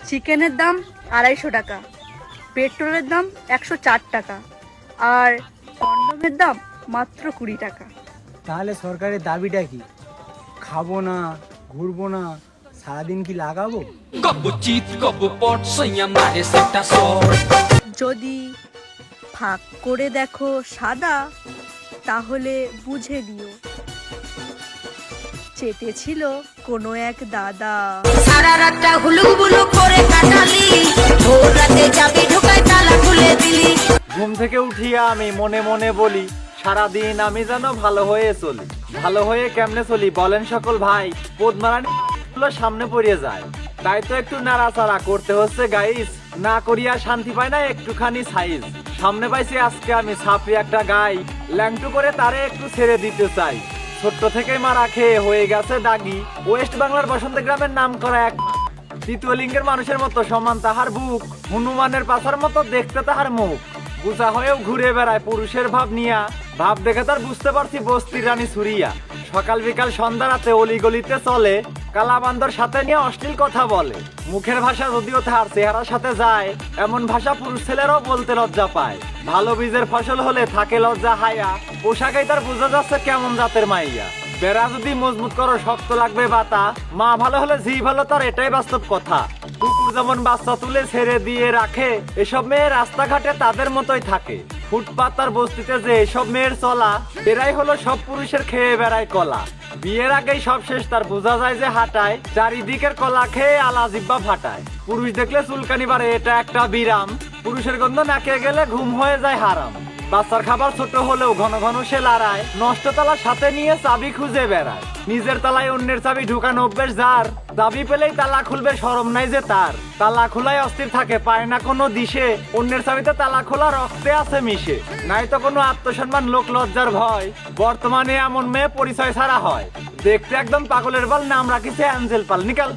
চিকেনের দাম 250 টাকা, পেট্রোলের দাম 104 টাকা, আর কন্ডোমের দাম মাত্র 20 টাকা। তাহলে সরকারের দাবিটা কি? খাবো না, ঘুরবো না, সারাদিন কি লাগাবো? যদি ফাঁক করে দেখো সাদা, তাহলে বুঝে নিও চেটেছিল কোনো এক দাদা। সারা রাতটা হুলুবুলু করে কাটালি, ভোর রাতে চাবি ঢোকায় তালা খুলে দিলি। ঘুম থেকে উঠিয়া আমি মনে মনে বলি, সারাদিন আমি যেন ভালো হয়ে চলি। ভালো হয়ে কেমনে চলি বলেন সকল ভাই? পদ্মারানী সামনে পড়িয়ে যায়, তাই তো একটু নাড়াচাড়া করতে হচ্ছে গাইস। না করিয়া শান্তি পায় না একটুখানি সাইজ। সামনে পাইছি আজকে আমি ছাপড়ি একটা গাই, ল্যাংটু করে তারে একটু ছেড়ে দিতে চাই। ছোট্ট থেকে মারা খেয়ে হয়ে গেছে দাগি, ওয়েস্ট বাংলার বসন্ত গ্রামের নাম করা এক তৃতীয় লিঙ্গের মানুষের মতো সমান তাহার বুক, হনুমানের পাছার মতো দেখতে তাহার মুখ। বুঝা হয়েও ঘুরে বেড়ায় পুরুষের ভাব নিয়া, ভাব দেখে তার বুঝতে পারছি বস্তির রানী সুরিয়া। সকাল বিকাল সন্ধ্যা রাতে অলিগলিতে চলে, কালাবান্দর সাথে নিয়ে অশ্লীল কথা বলে। মুখের ভাষা যদিও তাহার চেহারার সাথে যায়, এমন ভাষা পুরুষ ছেলেরাও বলতে লজ্জা পায়। ভালো বীজের ফসল হলে থাকে লজ্জা হায়া, পোশাকেই তার বোঝা যাচ্ছে কেমন জাতের মাইয়া। বেড়া যদি মজবুত করো শক্ত লাগবে বাতা, মা ভালো হলে ঝি ভালো তার এটাই বাস্তব কথা। কুকুর যেমন বাচ্চা তুলে ছেড়ে দিয়ে রাখে, এসব মেয়ে রাস্তাঘাটে তাদের মতোই থাকে। ফুটপাত আর বস্তিতে যে এসব মেয়ের চলা, এরাই হলো সব পুরুষের খেয়ে বেড়ায় কলা। বিয়ের আগেই সব শেষ তার বোঝা যায় যে হাঁটায়, চারিদিকের কলা খেয়ে আলা জিব্বা ফাটায়। পুরুষ দেখলে চুলকানি বাড়ে এটা একটা বিরাম, পুরুষের গন্ধ নাকে গেলে ঘুম হয়ে যায় হারাম। বাচ্চার খাবার ছোট হলেও ঘন ঘন সে লড়ায়, নষ্ট তালার সাথে নিয়ে চাবি খুঁজে বেড়ায়। নিজের তালায় অন্যের চাবি ঢুকানো অভ্যেস যার, চাবি পেলেই তালা খুলবে শরম নাই যে তার। তালা খোলায় অস্থির থাকে পায় না কোনো দিশে, অন্যের চাবিতে তালা খোলা রক্তে আছে মিশে। নাই তো কোনো আত্মসম্মান লোক লজ্জার ভয়, বর্তমানে এমন মেয়ে পরিচয় ছাড়া হয়। দেখতে একদম পাগলের বল, নাম রাখিছে অ্যাঞ্জেল পাল। নিকাল